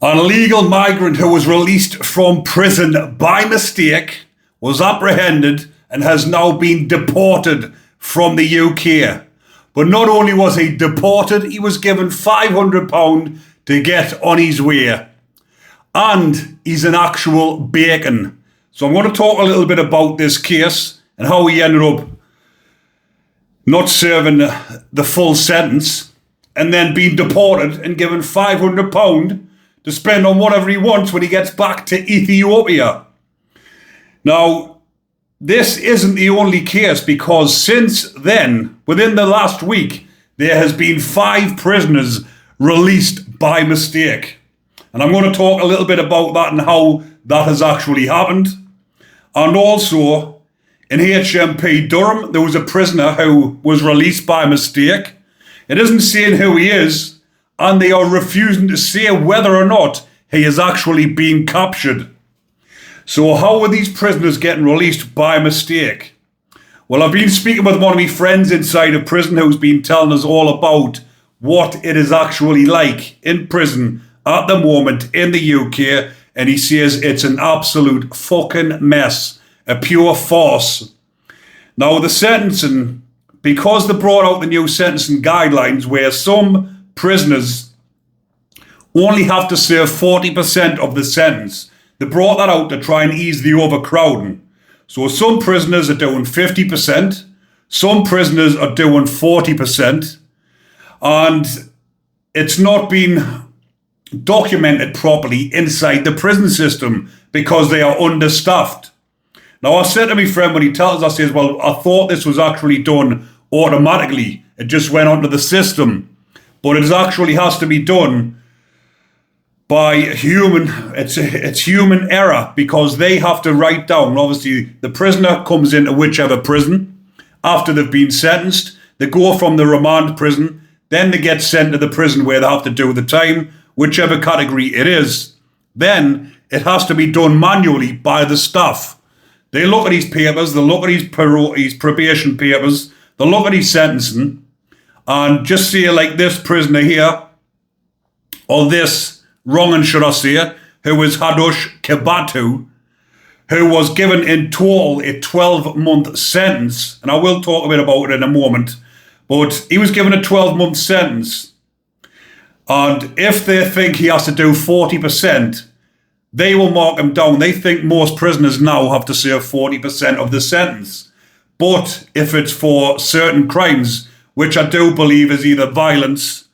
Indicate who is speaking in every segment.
Speaker 1: An illegal migrant who was released from prison by mistake was apprehended and has now been deported from the UK. But not only was he deported, he was given £500 to get on his way. And he's an actual bacon. So I'm going to talk a little bit about this case and how he ended up not serving the full sentence and then being deported and given £500 to spend on whatever he wants when he gets back to Ethiopia. Now, this isn't the only case, because since then, within the last week, there has been 5 prisoners released by mistake. And I'm going to talk a little bit about that and how that has actually happened. And also, in HMP Durham, there was a prisoner who was released by mistake. It isn't saying who he is, and they are refusing to say whether or not he is actually being captured. So how are these prisoners getting released by mistake? Well, I've been speaking with one of my friends inside a prison who's been telling us all about what it is actually like in prison at the moment in the UK, and he says it's an absolute fucking mess, a pure farce. Now, the sentencing, because they brought out the new sentencing guidelines where some prisoners only have to serve 40% of the sentence. They brought that out to try and ease the overcrowding. So some prisoners are doing 50%, some prisoners are doing 40%, and it's not been documented properly inside the prison system because they are understaffed. Now, I said to my friend when he tells us, I says, well, I thought this was actually done automatically. It just went onto the system. But it actually has to be done by it's human error, because they have to write down, obviously the prisoner comes into whichever prison after they've been sentenced, they go from the remand prison, then they get sent to the prison where they have to do the time, whichever category it is. Then it has to be done manually by the staff. They look at his papers, they look at his probation papers, they look at his sentencing, and just say like this prisoner here, or this wrong'un should I say, who is Hadush Kebatu, who was given in total a 12-month sentence, and I will talk a bit about it in a moment, but he was given a 12-month sentence, and if they think he has to do 40%, they will mark him down. They think most prisoners now have to serve 40% of the sentence, but if it's for certain crimes, which I do believe is either violence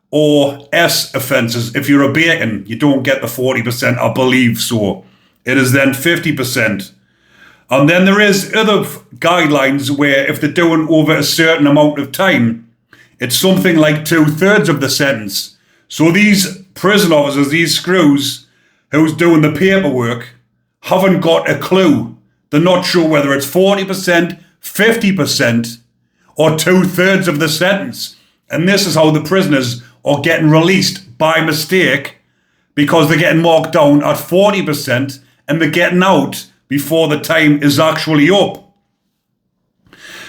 Speaker 1: or S offences. If you're a bacon, you don't get the 40%, I believe so. It is then 50%. And then there is other guidelines where if they're doing over a certain amount of time, it's something like 2/3 of the sentence. So these prison officers, these screws, who's doing the paperwork, haven't got a clue. They're not sure whether it's 40%, 50%, or 2/3 of the sentence. And this is how the prisoners are getting released by mistake, because they're getting marked down at 40% and they're getting out before the time is actually up.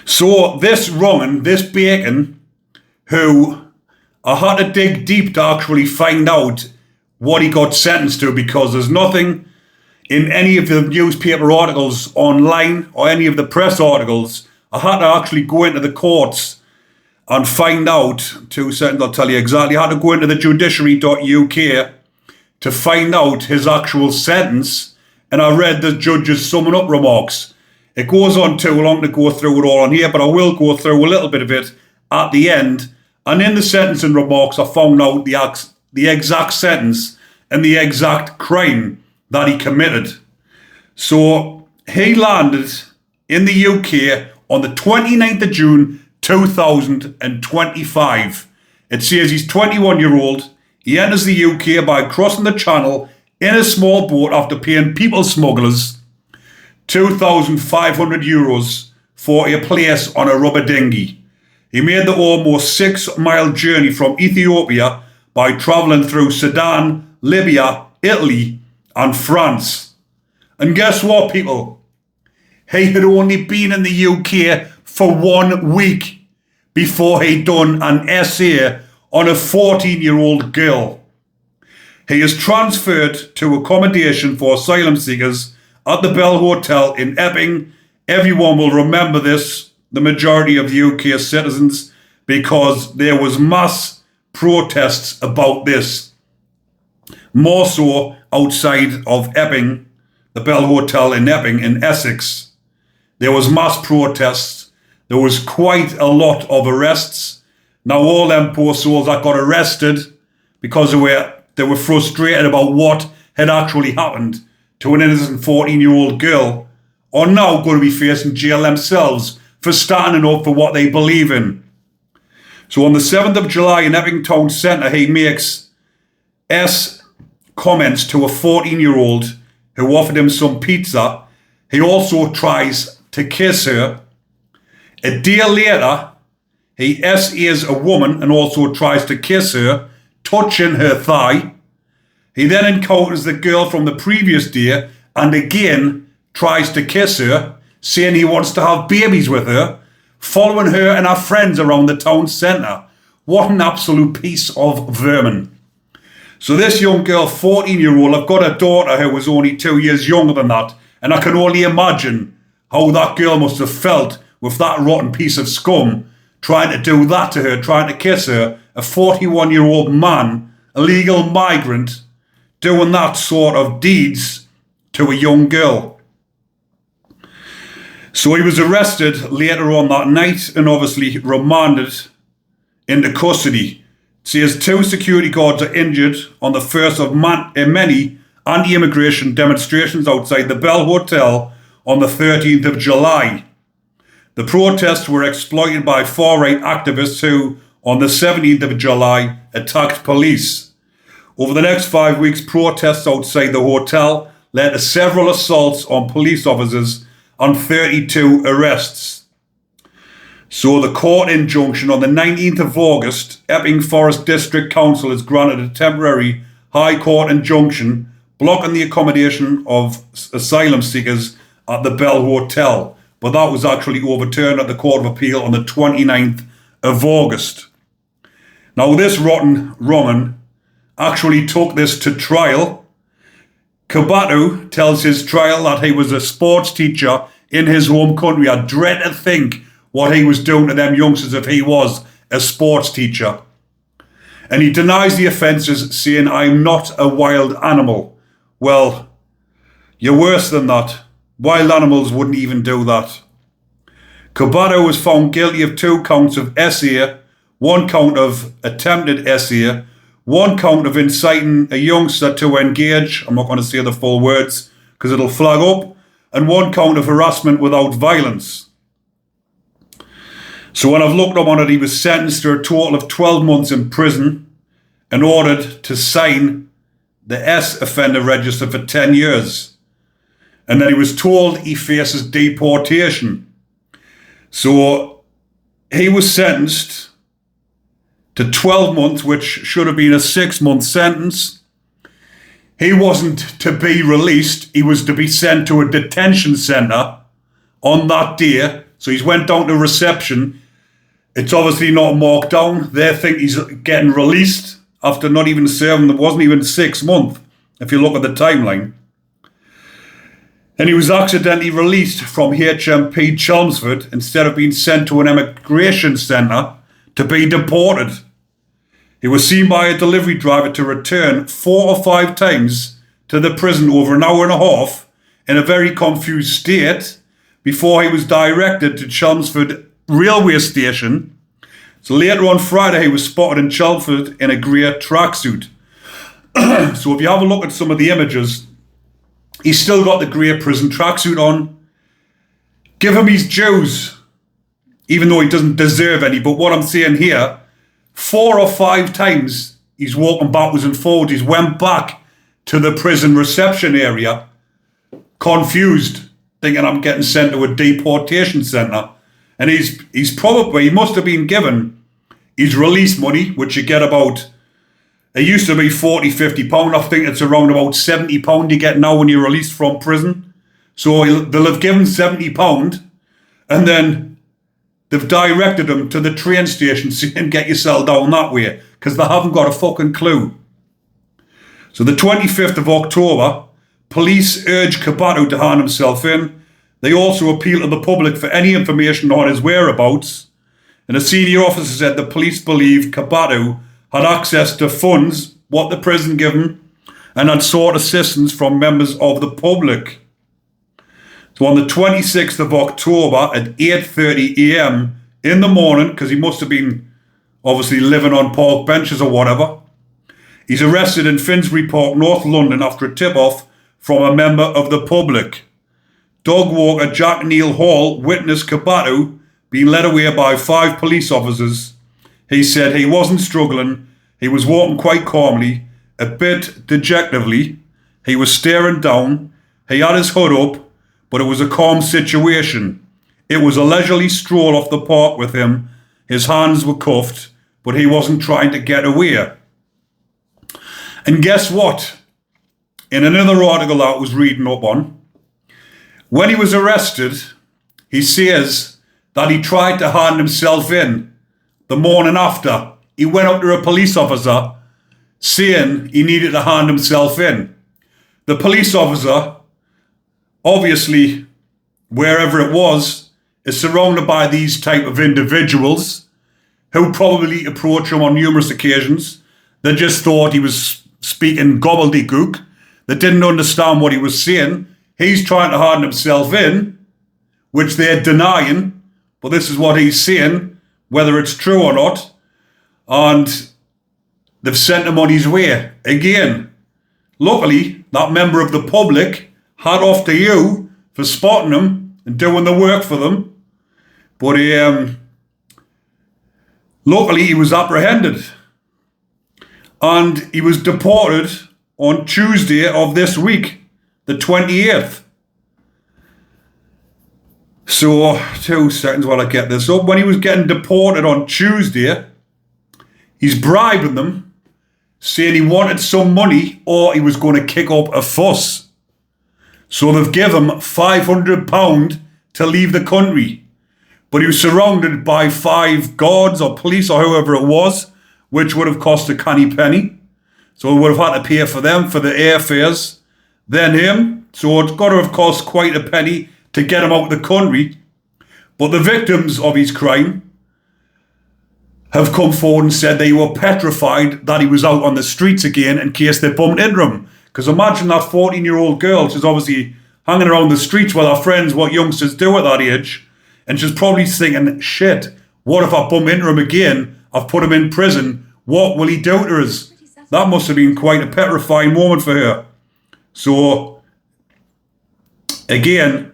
Speaker 1: So this wrong'un, this bacon, who I had to dig deep to actually find out what he got sentenced to, because there's nothing in any of the newspaper articles online or any of the press articles. I had to actually go into the courts and find out, 2 seconds, I'll tell you exactly. I had to go into the judiciary.uk to find out his actual sentence, and I read the judge's summing up remarks. It goes on too long to go through it all on here, but I will go through a little bit of it at the end. And in the sentencing remarks, I found out the exact sentence and the exact crime that he committed. So he landed in the UK on the 29th of June 2025. It says he's 21-year-old. He enters the UK by crossing the channel in a small boat after paying people smugglers €2,500 for a place on a rubber dinghy. He made the almost 6-mile journey from Ethiopia by travelling through Sudan, Libya, Italy, and France. And guess what, people? He had only been in the UK for 1 week before he'd done an essay on a 14-year-old girl. He is transferred to accommodation for asylum seekers at the Bell Hotel in Epping. Everyone will remember this, the majority of UK citizens, because there was mass protests about this. More so outside of Epping, the Bell Hotel in Epping in Essex. There was mass protests. There was quite a lot of arrests. Now all them poor souls that got arrested because they were frustrated about what had actually happened to an innocent 14-year-old girl are now going to be facing jail themselves for standing up for what they believe in. So on the 7th of July in Epping Town Centre, he makes comments to a 14-year-old who offered him some pizza. He also tries to kiss her. A day later, he SAs a woman and also tries to kiss her, touching her thigh. He then encounters the girl from the previous day and again tries to kiss her, saying he wants to have babies with her, following her and her friends around the town centre. What an absolute piece of vermin. So this young girl, 14-year-old, I've got a daughter who was only 2 years younger than that, and I can only imagine how that girl must have felt with that rotten piece of scum trying to do that to her, trying to kiss her, a 41-year-old man, a legal migrant, doing that sort of deeds to a young girl. So he was arrested later on that night and obviously remanded into custody. It says 2 security guards are injured on the first of many anti-immigration demonstrations outside the Bell Hotel on the 13th of July. The protests were exploited by far-right activists who, on the 17th of July, attacked police. Over the next 5 weeks, protests outside the hotel led to several assaults on police officers and 32 arrests. So the court injunction on the 19th of August, Epping Forest District Council has granted a temporary High Court injunction blocking the accommodation of asylum seekers at the Bell Hotel. But that was actually overturned at the Court of Appeal on the 29th of August. Now this rotten wrong'un actually took this to trial. Kebatu tells his trial that he was a sports teacher in his home country. I dread to think what he was doing to them youngsters if he was a sports teacher. And he denies the offences, saying, "I'm not a wild animal." Well, you're worse than that. Wild animals wouldn't even do that. Kebatu was found guilty of 2 counts of SA, 1 count of attempted SA, 1 count of inciting a youngster to engage, I'm not going to say the full words because it'll flag up, and 1 count of harassment without violence. So when I've looked up on it, he was sentenced to a total of 12 months in prison and ordered to sign the S offender register for 10 years. And then he was told he faces deportation. So he was sentenced to 12 months, which should have been a 6-month sentence. He wasn't to be released. He was to be sent to a detention centre on that day. So he's went down to reception. It's obviously not marked down. They think he's getting released after not even serving. It wasn't even 6 months, if you look at the timeline. And he was accidentally released from HMP Chelmsford instead of being sent to an immigration centre to be deported. He was seen by a delivery driver to return 4 or 5 times to the prison over an hour and a half in a very confused state before he was directed to Chelmsford railway station. So later on Friday, he was spotted in Chelmsford in a grey tracksuit. So if you have a look at some of the images, he's still got the grey prison tracksuit on. Give him his dues, even though he doesn't deserve any. But what I'm saying here, 4 or 5 times he's walking backwards and forwards. He's went back to the prison reception area, confused, thinking I'm getting sent to a deportation centre. And he must have been given his release money, which you get about, it used to be 40, 50 pound. I think it's around about 70 pound you get now when you're released from prison. So they'll have given 70 pound and then they've directed him to the train station saying get yourself down that way because they haven't got a fucking clue. So the 25th of October, police urged Kebatu to hand himself in. They also appealed to the public for any information on his whereabouts. And a senior officer said the police believed Kebatu had access to funds, what the prison gave him, and had sought assistance from members of the public. So on the 26th of October at 8:30 a.m. in the morning, because he must have been obviously living on park benches or whatever, he's arrested in Finsbury Park, North London, after a tip-off from a member of the public. Dog walker Jack Neil Hall witnessed Kebatu being led away by 5 police officers. He said he wasn't struggling, he was walking quite calmly, a bit dejectedly. He was staring down, he had his hood up, but it was a calm situation. It was a leisurely stroll off the park with him. His hands were cuffed, but he wasn't trying to get away. And guess what? In another article that I was reading up on, when he was arrested, he says that he tried to hand himself in the morning after. He went up to a police officer saying he needed to hand himself in. The police officer, obviously, wherever it was, is surrounded by these type of individuals who probably approached him on numerous occasions. They just thought he was speaking gobbledygook. They didn't understand what he was saying. He's trying to hand himself in, which they're denying, but this is what he's saying, whether it's true or not. And they've sent him on his way. Again, luckily, that member of the public, hat off to you for spotting him and doing the work for them. But luckily, he was apprehended. And he was deported on Tuesday of this week, the 28th. So, 2 seconds while I get this up. When he was getting deported on Tuesday, he's bribing them, saying he wanted some money or he was going to kick up a fuss. So they've given him £500 to leave the country. But he was surrounded by 5 guards or police or whoever it was, which would have cost a canny penny. So he would have had to pay for them, for the airfares, then him. So it's got to have cost quite a penny to get him out of the country. But the victims of his crime have come forward and said they were petrified that he was out on the streets again in case they bumped into him. Because imagine that 14-year-old girl, she's obviously hanging around the streets with her friends, what youngsters do at that age, and she's probably thinking, shit, what if I bump into him again? I've put him in prison. What will he do to us? That must have been quite a petrifying moment for her. So, again,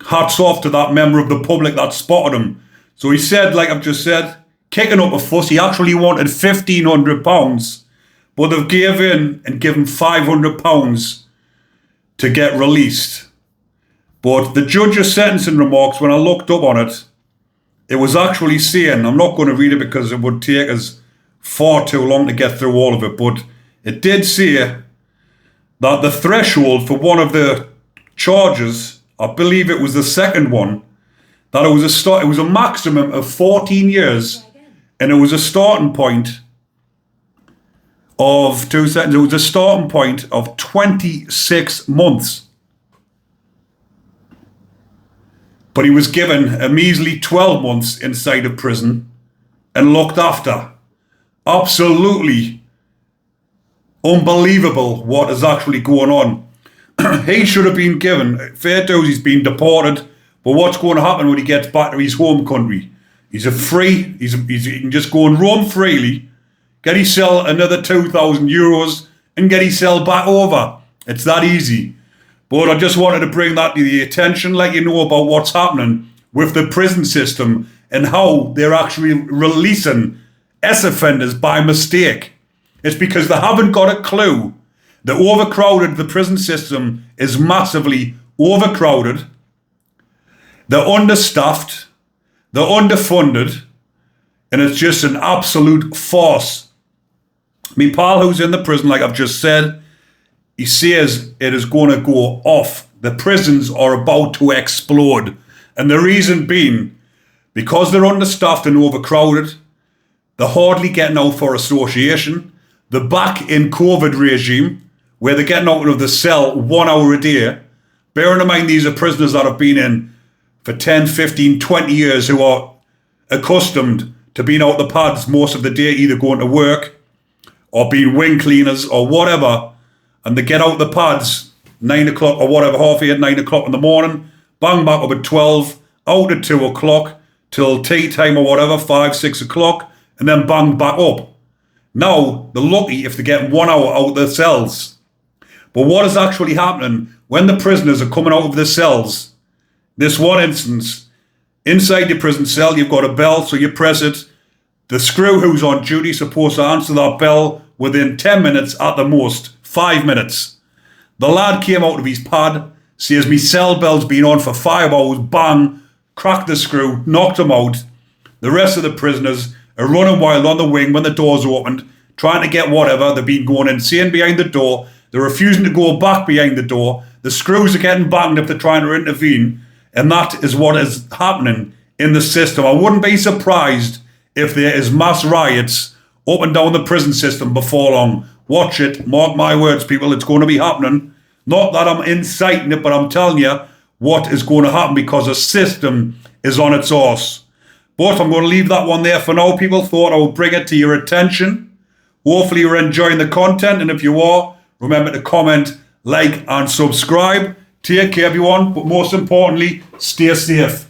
Speaker 1: hats off to that member of the public that spotted him. So he said, like I've just said, kicking up a fuss, he actually wanted £1,500, but they've gave in and given £500 to get released. But the judge's sentencing remarks, when I looked up on it, it was actually saying, I'm not going to read it because it would take us far too long to get through all of it, but it did say that the threshold for one of the charges, I believe it was the second one, that it was a maximum of 14 years, and it was a starting point of 2 seconds. It was a starting point of 26 months. But he was given a measly 12 months inside of prison and looked after. Absolutely unbelievable what is actually going on. He should have been given, fair dues, he's been deported, but what's going to happen when he gets back to his home country? He can just go and roam freely, get himself another €2,000 and get himself back over. It's that easy. But I just wanted to bring that to the attention, let you know about what's happening with the prison system and how they're actually releasing ex-offenders by mistake. It's because they haven't got a clue. The prison system is massively overcrowded. They're understaffed. They're underfunded. And it's just an absolute farce. My pal who's in the prison, like I've just said, he says it is going to go off. The prisons are about to explode. And the reason being, because they're understaffed and overcrowded, they're hardly getting out for association. the back in COVID regime, where they're getting out of the cell 1 hour a day. Bearing in mind these are prisoners that have been in for 10, 15, 20 years who are accustomed to being out the pads most of the day, either going to work or being wing cleaners or whatever, and they get out the pads 9 o'clock or whatever, half 8, 9 o'clock in the morning, bang back up at 12, out at 2 o'clock till tea time or whatever, 5, 6 o'clock, and then bang back up. Now, they're lucky if they get 1 hour out of their cells. But what is actually happening when the prisoners are coming out of their cells? This one instance, inside the prison cell, you've got a bell, so you press it. The screw who's on duty is supposed to answer that bell within 10 minutes at the most, 5 minutes. The lad came out of his pad, says me cell bell's been on for 5 hours, bang, cracked the screw, knocked him out. The rest of the prisoners are running wild on the wing when the door's opened, trying to get whatever. They've been going insane behind the door. They're refusing to go back behind the door. The screws are getting banged if they're trying to intervene. And that is what is happening in the system. I wouldn't be surprised if there is mass riots up and down the prison system before long. Watch it. Mark my words, people. It's going to be happening. Not that I'm inciting it, but I'm telling you what is going to happen because the system is on its arse. But I'm going to leave that one there for now. People thought I would bring it to your attention. Hopefully you're enjoying the content. And if you are, remember to comment, like, and subscribe. Take care, everyone. But most importantly, stay safe.